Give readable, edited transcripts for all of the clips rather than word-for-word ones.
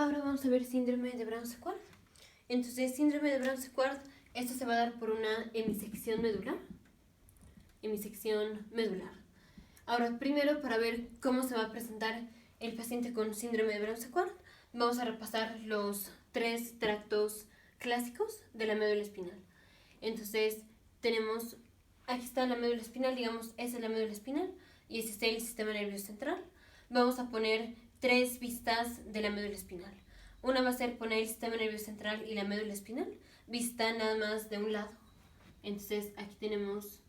Ahora vamos a ver síndrome de Brown-Séquard. Entonces, síndrome de Brown-Séquard, esto se va a dar por una hemisección medular. Ahora, primero, para ver cómo se va a presentar el paciente con síndrome de Brown-Séquard, vamos a repasar los 3 tractos clásicos de la médula espinal. Entonces, tenemos, aquí está la médula espinal, digamos, esa es la médula espinal, y este es el sistema nervioso central. Vamos a poner 3 vistas de la médula espinal. Una va a ser poner el sistema nervioso central y la médula espinal, vista nada más de un lado. Entonces, aquí tenemos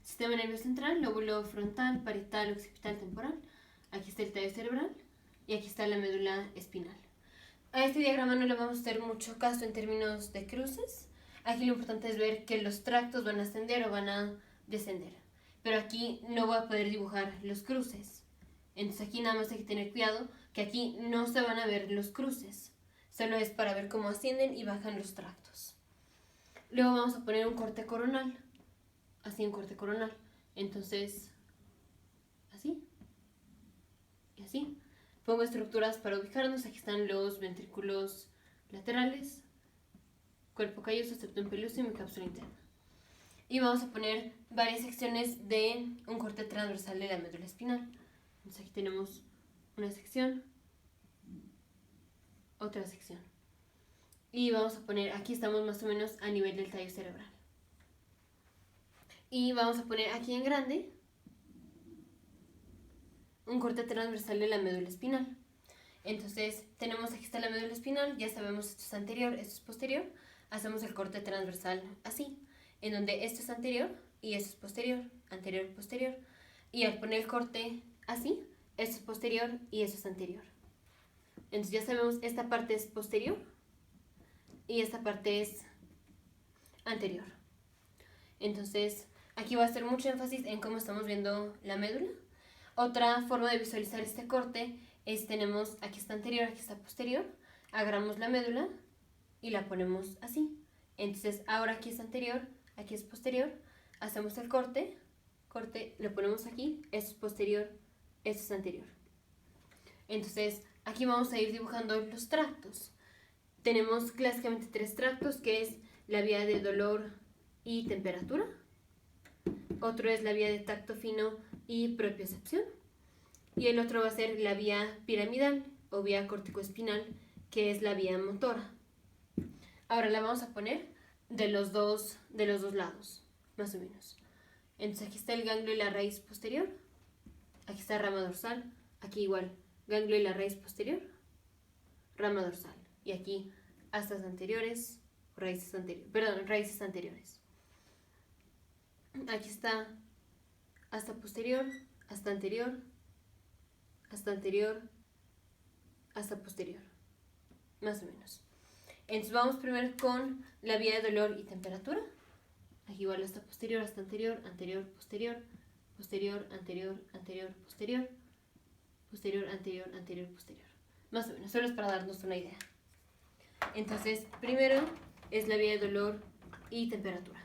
sistema nervioso central, lóbulo frontal, parietal, occipital, temporal. Aquí está el tallo cerebral y aquí está la médula espinal. A este diagrama no le vamos a hacer mucho caso en términos de cruces. Aquí lo importante es ver que los tractos van a ascender o van a descender. Pero aquí no voy a poder dibujar los cruces. Entonces aquí nada más hay que tener cuidado que aquí no se van a ver los cruces. Solo es para ver cómo ascienden y bajan los tractos. Luego vamos a poner un corte coronal. Así un corte coronal. Entonces, así. Y así. Pongo estructuras para ubicarnos. Aquí están los ventrículos laterales, cuerpo calloso, septum peluso y mi cápsula interna. Y vamos a poner varias secciones de un corte transversal de la médula espinal. Entonces aquí tenemos una sección, otra sección. Y vamos a poner, aquí estamos más o menos a nivel del tallo cerebral. Y vamos a poner aquí en grande un corte transversal de la médula espinal. Entonces tenemos, aquí está la médula espinal, ya sabemos esto es anterior, esto es posterior. Hacemos el corte transversal así, en donde esto es anterior y esto es posterior, anterior, posterior. Y al poner el corte así, esto es posterior y esto es anterior. Entonces ya sabemos, esta parte es posterior y esta parte es anterior. Entonces aquí va a hacer mucho énfasis en cómo estamos viendo la médula. Otra forma de visualizar este corte es, tenemos, aquí está anterior, aquí está posterior, agarramos la médula y la ponemos así. Entonces ahora aquí es anterior, aquí es posterior, hacemos el corte, lo ponemos aquí, esto es posterior, esto es anterior. Entonces aquí vamos a ir dibujando los tractos. Tenemos clásicamente 3 tractos, que es la vía de dolor y temperatura. Otro es la vía de tacto fino y propiocepción. Y el otro va a ser la vía piramidal o vía corticoespinal, que es la vía motora. Ahora la vamos a poner de los dos lados, más o menos. Entonces aquí está el ganglio y la raíz posterior. Aquí está rama dorsal. Aquí igual, ganglio y la raíz posterior, rama dorsal. Y aquí astas anteriores, raíces anteriores. Aquí está asta posterior, asta anterior, asta anterior, asta posterior, más o menos. Entonces vamos primero con la vía de dolor y temperatura. Aquí igual asta posterior, asta anterior, anterior, posterior, posterior, anterior, anterior, posterior, posterior, anterior, anterior, posterior. Más o menos, solo es para darnos una idea. Entonces, primero es la vía de dolor y temperatura.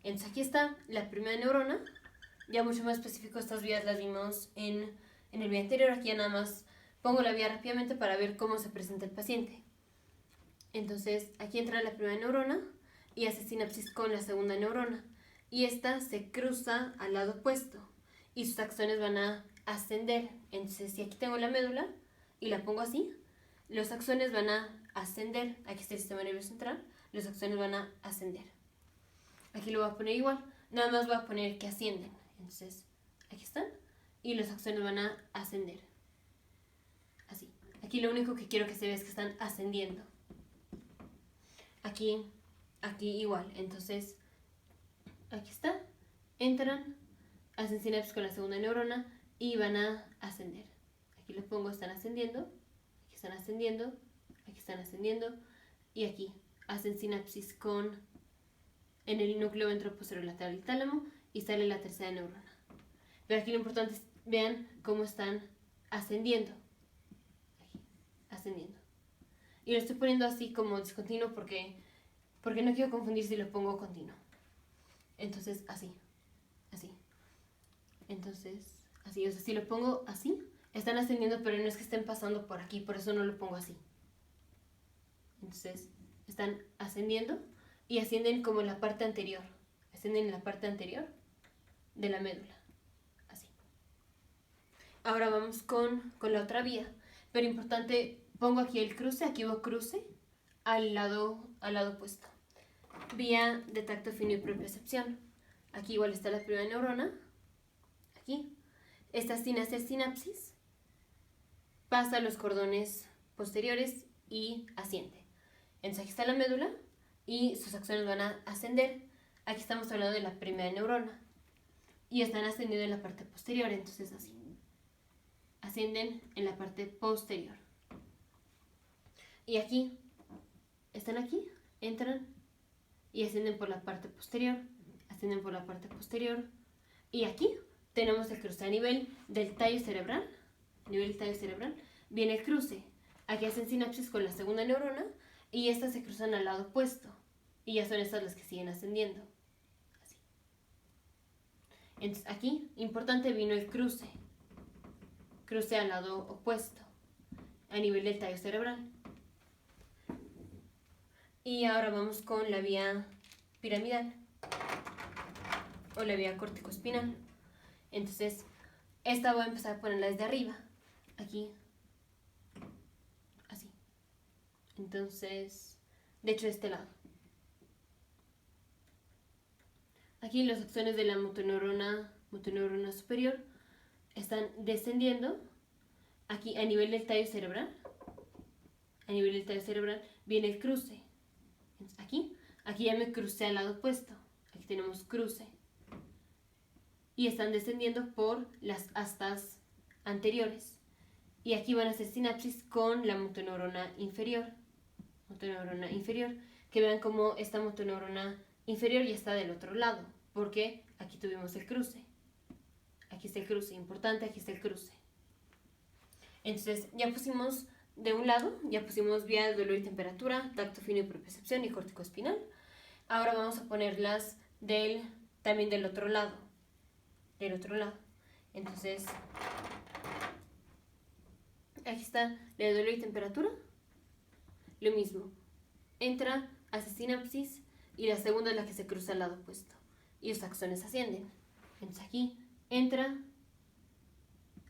Entonces aquí está la primera neurona. Ya mucho más específico, estas vías las vimos en el video anterior. Aquí ya nada más pongo la vía rápidamente para ver cómo se presenta el paciente. Entonces aquí entra la primera neurona y hace sinapsis con la segunda neurona. Y esta se cruza al lado opuesto y sus axones van a ascender. Entonces si aquí tengo la médula y la pongo así, los axones van a ascender. Aquí está el sistema nervioso central, los axones van a ascender. Aquí lo voy a poner igual, nada más voy a poner que ascienden. Entonces aquí están y los axones van a ascender. Así. Aquí lo único que quiero que se vea es que están ascendiendo. Aquí igual. Entonces aquí está, entran, hacen sinapsis con la segunda neurona y van a ascender. Aquí lo pongo, están ascendiendo, aquí están ascendiendo, aquí están ascendiendo y aquí hacen sinapsis en el núcleo ventroposterior lateral del tálamo y sale la tercera neurona. Pero aquí lo importante es, vean cómo están ascendiendo. Aquí, ascendiendo. Y lo estoy poniendo así como discontinuo porque no quiero confundir si lo pongo continuo. Entonces, así. Entonces, así. O sea, si lo pongo así, están ascendiendo, pero no es que estén pasando por aquí, por eso no lo pongo así. Entonces, están ascendiendo y ascienden como en la parte anterior. Ascienden en la parte anterior de la médula. Así. Ahora vamos con la otra vía. Pero importante, pongo aquí el cruce, aquí va cruce al lado opuesto. Vía de tacto fino y propiocepción. Aquí igual está la primera neurona. Aquí. Esta sin hacer sinapsis pasa a los cordones posteriores y asciende. Entonces aquí está la médula y sus axones van a ascender. Aquí estamos hablando de la primera neurona. Y están ascendiendo en la parte posterior, entonces así. Ascienden en la parte posterior. Y aquí, están aquí, entran y ascienden por la parte posterior. Ascienden por la parte posterior. Y aquí tenemos el cruce a nivel del tallo cerebral. A nivel del tallo cerebral viene el cruce. Aquí hacen sinapsis con la segunda neurona y estas se cruzan al lado opuesto. Y ya son estas las que siguen ascendiendo. Así. Entonces aquí, importante, vino el cruce. Cruce al lado opuesto. A nivel del tallo cerebral. Y ahora vamos con la vía piramidal. O la vía corticoespinal. Entonces, esta voy a empezar a ponerla desde arriba. Aquí. Así. Entonces, de hecho de este lado. Aquí los axones de la motoneurona superior están descendiendo. Aquí a nivel del tallo cerebral. A nivel del tallo cerebral viene el cruce. Aquí ya me crucé al lado opuesto. Aquí tenemos cruce. Y están descendiendo por las astas anteriores. Y aquí van a hacer sinapsis con la motoneurona inferior. Motoneurona inferior. Que vean cómo esta motoneurona inferior ya está del otro lado. Porque aquí tuvimos el cruce. Aquí está el cruce. Importante, aquí está el cruce. Entonces, ya pusimos de un lado, ya pusimos vía de dolor y temperatura, tacto fino y propiocepción y corticoespinal. Ahora vamos a ponerlas también del otro lado. Del otro lado. Entonces, aquí está la de dolor y temperatura. Lo mismo. Entra, hace sinapsis y la segunda es la que se cruza al lado opuesto. Y los axones ascienden. Entonces aquí entra,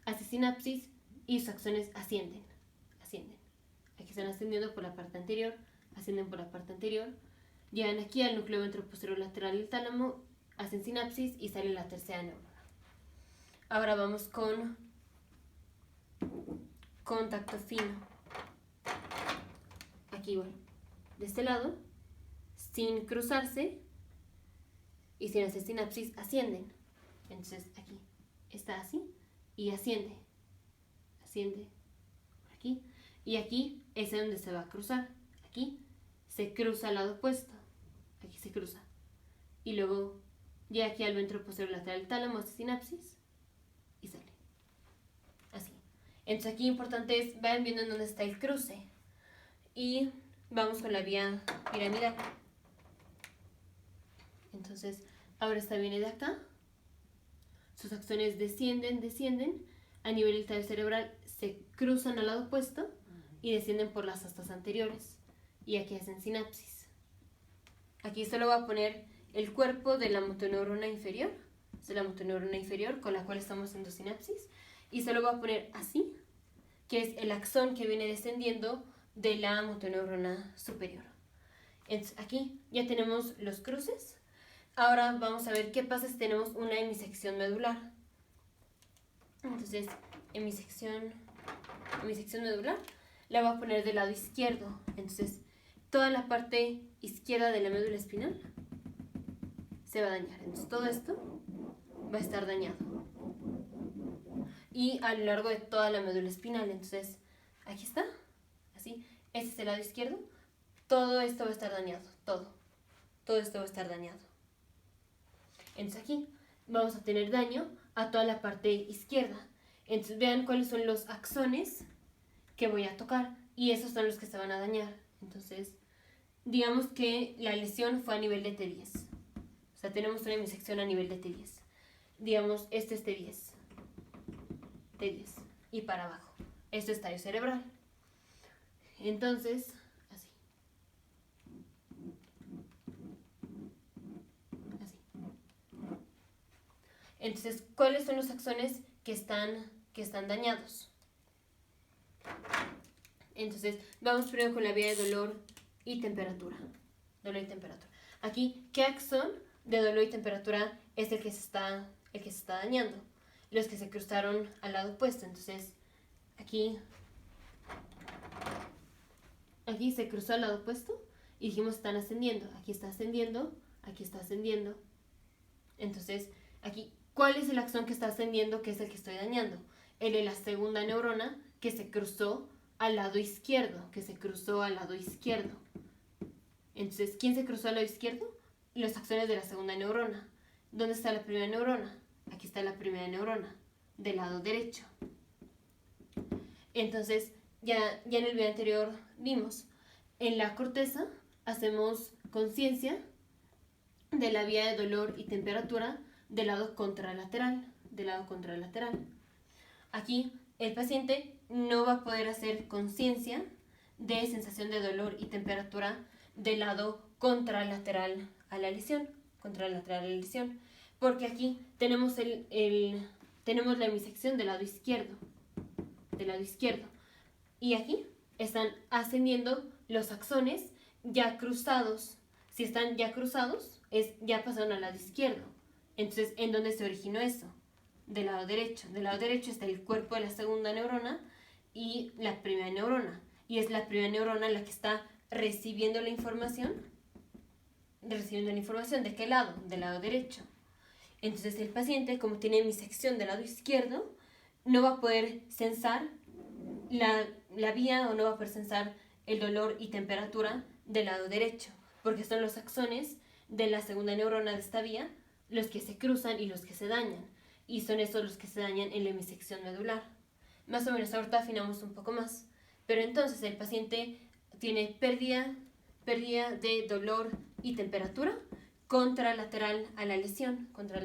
hace sinapsis y sus axones ascienden. Aquí están ascendiendo por la parte anterior, ascienden por la parte anterior, llegan aquí al núcleo ventroposterior lateral del tálamo, hacen sinapsis y sale la tercera neurona. Ahora vamos con tacto fino. Aquí igual, de este lado, sin cruzarse y sin hacer sinapsis, ascienden. Entonces aquí está así y asciende por aquí. Y aquí es donde se va a cruzar. Aquí se cruza al lado opuesto. Aquí se cruza. Y luego llega aquí al ventro posterior lateral del tálamo, hace sinapsis y sale. Así. Entonces aquí importante es, vayan viendo en dónde está el cruce. Y vamos con la vía piramidal. Entonces, ahora esta viene de acá. Sus axones descienden. A nivel del tallo cerebral se cruzan al lado opuesto y descienden por las astas anteriores. Y aquí hacen sinapsis. Aquí solo voy a poner el cuerpo de la motoneurona inferior. Es la motoneurona inferior con la cual estamos haciendo sinapsis. Y solo voy a poner así, que es el axón que viene descendiendo de la motoneurona superior. Entonces aquí ya tenemos los cruces. Ahora vamos a ver qué pasa si tenemos una hemisección medular. Entonces, hemisección medular la voy a poner del lado izquierdo. Entonces, toda la parte izquierda de la médula espinal se va a dañar. Entonces, todo esto va a estar dañado. Y a lo largo de toda la médula espinal. Entonces, aquí está. Así. Este es el lado izquierdo. Todo esto va a estar dañado. Todo esto va a estar dañado. Entonces, aquí vamos a tener daño a toda la parte izquierda. Entonces, vean cuáles son los axones que voy a tocar. Y esos son los que se van a dañar. Entonces, digamos que la lesión fue a nivel de T10. O sea, tenemos una hemisección a nivel de T10. Digamos, este es T10. y para abajo. Esto es tallo cerebral. Entonces, así. Así. Entonces, ¿cuáles son los axones que están dañados? Entonces, vamos primero con la vía de dolor y temperatura. Dolor y temperatura. Aquí, ¿qué axón de dolor y temperatura es el que se está dañando? Los que se cruzaron al lado opuesto. Entonces, aquí se cruzó al lado opuesto y dijimos están ascendiendo. Aquí está ascendiendo, aquí está ascendiendo. Entonces, aquí, ¿cuál es el axón que está ascendiendo, que es el que estoy dañando? El de la segunda neurona que se cruzó al lado izquierdo, Entonces, ¿quién se cruzó al lado izquierdo? Los axones de la segunda neurona. ¿Dónde está la primera neurona? Aquí está la primera neurona, del lado derecho. Entonces, ya en el video anterior vimos, en la corteza hacemos conciencia de la vía de dolor y temperatura del lado contralateral, Aquí el paciente no va a poder hacer conciencia de sensación de dolor y temperatura del lado contralateral a la lesión, porque aquí tenemos tenemos la hemisección del lado izquierdo, y aquí están ascendiendo los axones ya cruzados. Si están ya cruzados, ya pasaron al lado izquierdo. Entonces, ¿en dónde se originó eso? Del lado derecho. Del lado derecho está el cuerpo de la segunda neurona y la primera neurona. Y es la primera neurona la que está recibiendo la información. ¿De qué lado? Del lado derecho. Entonces, el paciente, como tiene hemisección del lado izquierdo, no va a poder sensar la vía o no va a poder sensar el dolor y temperatura del lado derecho, porque son los axones de la segunda neurona de esta vía los que se cruzan y los que se dañan, y son estos los que se dañan en la hemisección medular. Más o menos ahorita afinamos un poco más, pero entonces el paciente tiene pérdida de dolor y temperatura contralateral a la lesión, porque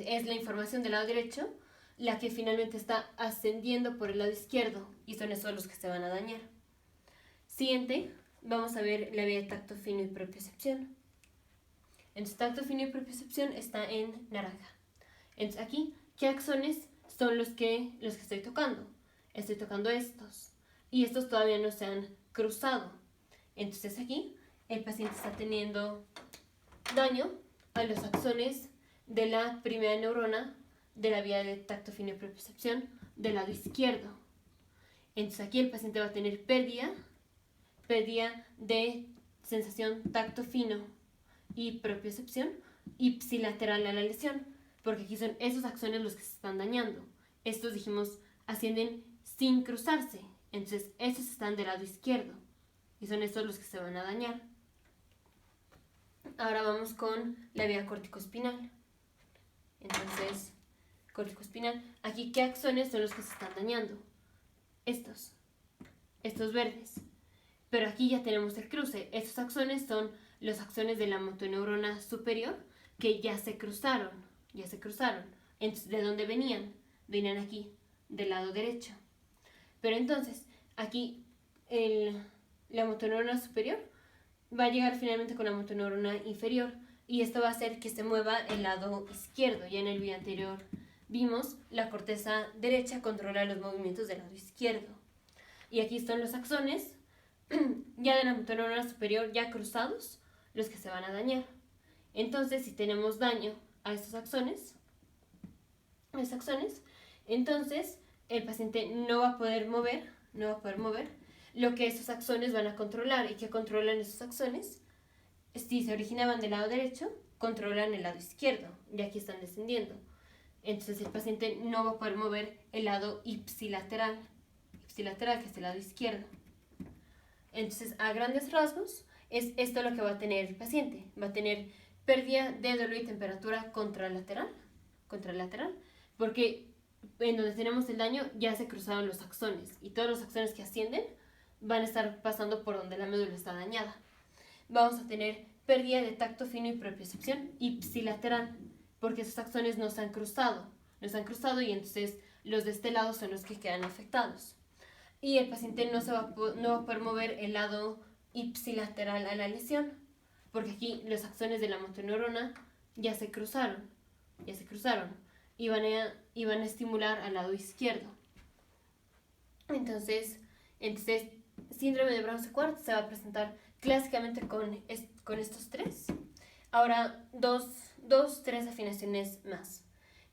es la información del lado derecho la que finalmente está ascendiendo por el lado izquierdo y son esos los que se van a dañar. Siguiente, vamos a ver la vía de tacto fino y propiocepción. Entonces, tacto fino y propiocepción está en naranja. Entonces, aquí, ¿qué axones son los que estoy tocando? Estoy tocando estos y estos todavía no se han cruzado. Entonces, aquí el paciente está teniendo daño a los axones de la primera neurona de la vía de tacto fino y propiocepción del lado izquierdo. Entonces aquí el paciente va a tener pérdida de sensación tacto fino y propiocepción ipsilateral a la lesión, porque aquí son esos axones los que se están dañando. Estos, dijimos, ascienden sin cruzarse, entonces estos están del lado izquierdo y son estos los que se van a dañar. Ahora vamos con la vía corticoespinal. Entonces, corticoespinal, aquí ¿qué axones son los que se están dañando? Estos verdes. Pero aquí ya tenemos el cruce. Estos axones son los axones de la motoneurona superior que ya se cruzaron. Entonces, ¿de dónde venían? Venían aquí, del lado derecho. Pero entonces, aquí la motoneurona superior va a llegar finalmente con la motoneurona inferior y esto va a hacer que se mueva el lado izquierdo. Ya en el video anterior vimos la corteza derecha controla los movimientos del lado izquierdo. Y aquí están los axones ya de la motoneurona superior ya cruzados, los que se van a dañar. Entonces, si tenemos daño a estos axones, entonces el paciente no va a poder mover lo que esos axones van a controlar. ¿Y qué controlan esos axones? Si se originaban del lado derecho, controlan el lado izquierdo, y aquí están descendiendo. Entonces el paciente no va a poder mover el lado ipsilateral, que es el lado izquierdo. Entonces, a grandes rasgos, es esto lo que va a tener el paciente. Va a tener pérdida de dolor y temperatura contralateral, porque en donde tenemos el daño ya se cruzaron los axones, y todos los axones que ascienden van a estar pasando por donde la médula está dañada. Vamos a tener pérdida de tacto fino y propiocepción ipsilateral, porque esos axones no se han cruzado. no se han cruzado y entonces los de este lado son los que quedan afectados. Y el paciente no va a poder mover el lado ipsilateral a la lesión, porque aquí los axones de la motoneurona ya se cruzaron, y van a estimular al lado izquierdo. Entonces síndrome de Brown-Séquard se va a presentar clásicamente con estos tres. Ahora, tres afinaciones más,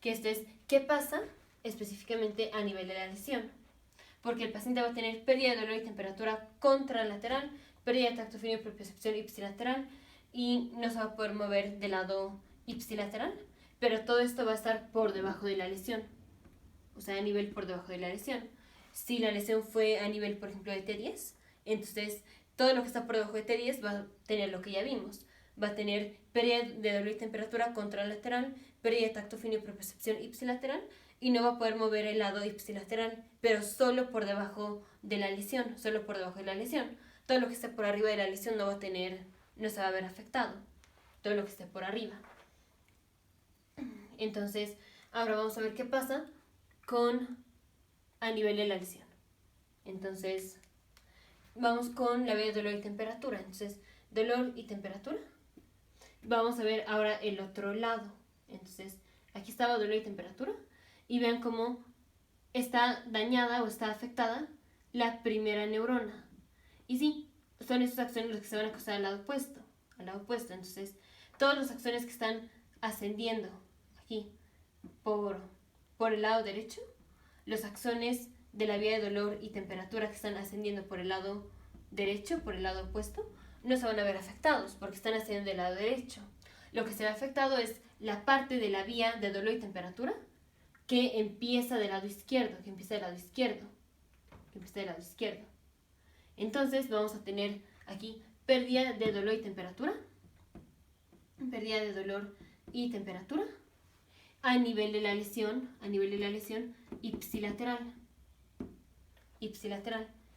que es qué pasa específicamente a nivel de la lesión, porque el paciente va a tener pérdida de dolor y temperatura contralateral, pérdida de tacto fino y propiocepción ipsilateral, y no se va a poder mover del lado ipsilateral, pero todo esto va a estar por debajo de la lesión, o sea, a nivel por debajo de la lesión. Si la lesión fue a nivel, por ejemplo, de T10, entonces todo lo que está por debajo de T10 va a tener lo que ya vimos. Va a tener pérdida de dolor y temperatura contralateral, pérdida de tacto fino y propiocepción ipsilateral, y no va a poder mover el lado ipsilateral, pero solo por debajo de la lesión, Todo lo que esté por arriba de la lesión no se va a ver afectado, todo lo que esté por arriba. Entonces, ahora vamos a ver qué pasa a nivel de la lesión. Entonces, vamos con la vía de dolor y temperatura. Entonces, dolor y temperatura. Vamos a ver ahora el otro lado. Entonces, aquí estaba dolor y temperatura. Y vean cómo está dañada o está afectada la primera neurona. Y sí, son estos axones los que se van a cruzar al lado opuesto. Entonces, todos los axones que están ascendiendo aquí por el lado derecho, los axones de la vía de dolor y temperatura que están ascendiendo por el lado derecho, por el lado opuesto, no se van a ver afectados porque están ascendiendo del lado derecho. Lo que se ve afectado es la parte de la vía de dolor y temperatura que empieza del lado izquierdo, Entonces vamos a tener aquí pérdida de dolor y temperatura, a nivel de la lesión, ipsilateral.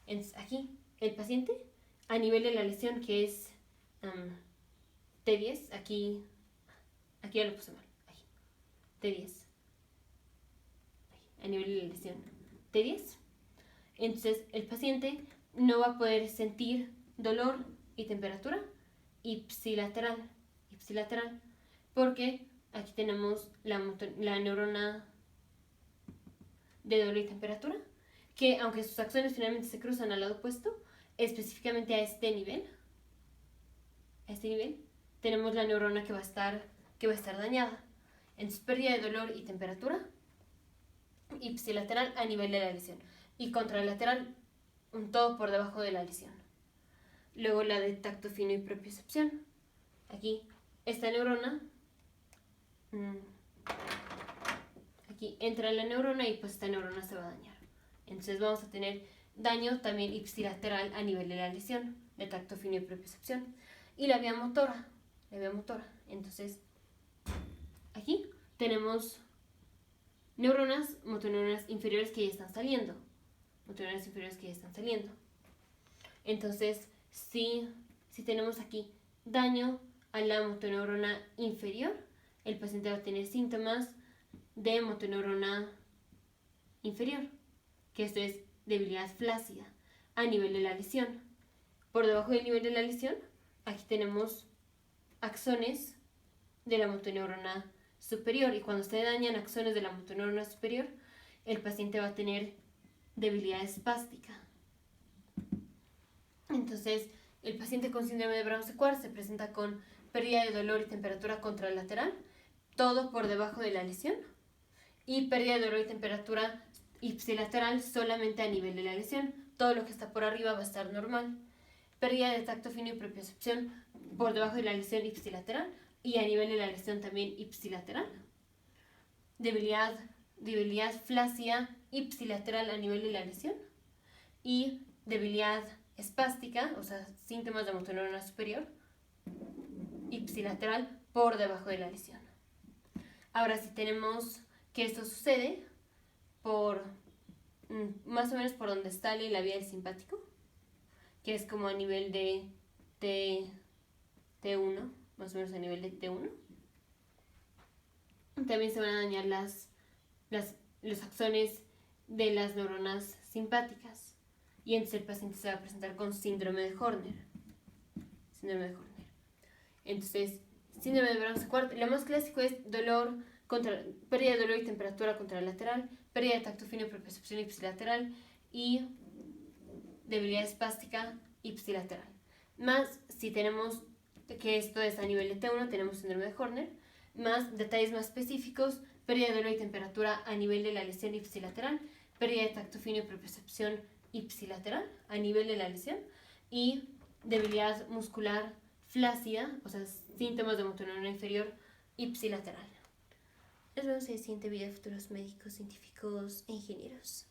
Entonces aquí el paciente a nivel de la lesión que es T10, aquí ya lo puse mal, T10, a nivel de la lesión T10, entonces el paciente no va a poder sentir dolor y temperatura ipsilateral, porque aquí tenemos la neurona de dolor y temperatura, que aunque sus axones finalmente se cruzan al lado opuesto, específicamente a este nivel, tenemos la neurona que va a estar dañada. Entonces, pérdida de dolor y temperatura ipsilateral a nivel de la lesión y contralateral todo por debajo de la lesión. Luego la de tacto fino y propiocepción. Aquí esta neurona, aquí entra la neurona y pues esta neurona se va a dañar. Entonces vamos a tener daño también ipsilateral a nivel de la lesión, de tacto fino y propiocepción. Y la vía motora. Entonces, aquí tenemos motoneuronas inferiores que ya están saliendo. Entonces, si tenemos aquí daño a la motoneurona inferior, el paciente va a tener síntomas de motoneurona inferior, que esto es debilidad flácida a nivel de la lesión. Por debajo del nivel de la lesión, aquí tenemos axones de la motoneurona superior, y cuando se dañan axones de la motoneurona superior, el paciente va a tener debilidad espástica. Entonces, el paciente con síndrome de Brown-Séquard se presenta con pérdida de dolor y temperatura contralateral, todo por debajo de la lesión, y pérdida de dolor y temperatura ipsilateral solamente a nivel de la lesión. Todo lo que está por arriba va a estar normal. Pérdida de tacto fino y propiocepción por debajo de la lesión ipsilateral y a nivel de la lesión también ipsilateral. Debilidad flácida ipsilateral a nivel de la lesión y debilidad espástica, o sea, síntomas de motoneurona superior, ipsilateral por debajo de la lesión. Ahora, si tenemos que esto sucede por más o menos por donde está la vía del simpático, que es como a nivel de T1, más o menos a nivel de T1. También se van a dañar los axones de las neuronas simpáticas. Y entonces el paciente se va a presentar con síndrome de Horner. Entonces, síndrome de Brown-Séquard, lo más clásico es pérdida de dolor y temperatura contralateral, pérdida de tacto fino y propiocepción ipsilateral y debilidad espástica ipsilateral. Más si tenemos que esto es a nivel de T1, tenemos síndrome de Horner, más detalles más específicos, pérdida de dolor y temperatura a nivel de la lesión ipsilateral, pérdida de tacto fino y propiocepción ipsilateral a nivel de la lesión y debilidad muscular flácida, o sea, síntomas de motoneurona inferior ipsilateral. Nos vemos en el siguiente video, futuros médicos, científicos e ingenieros.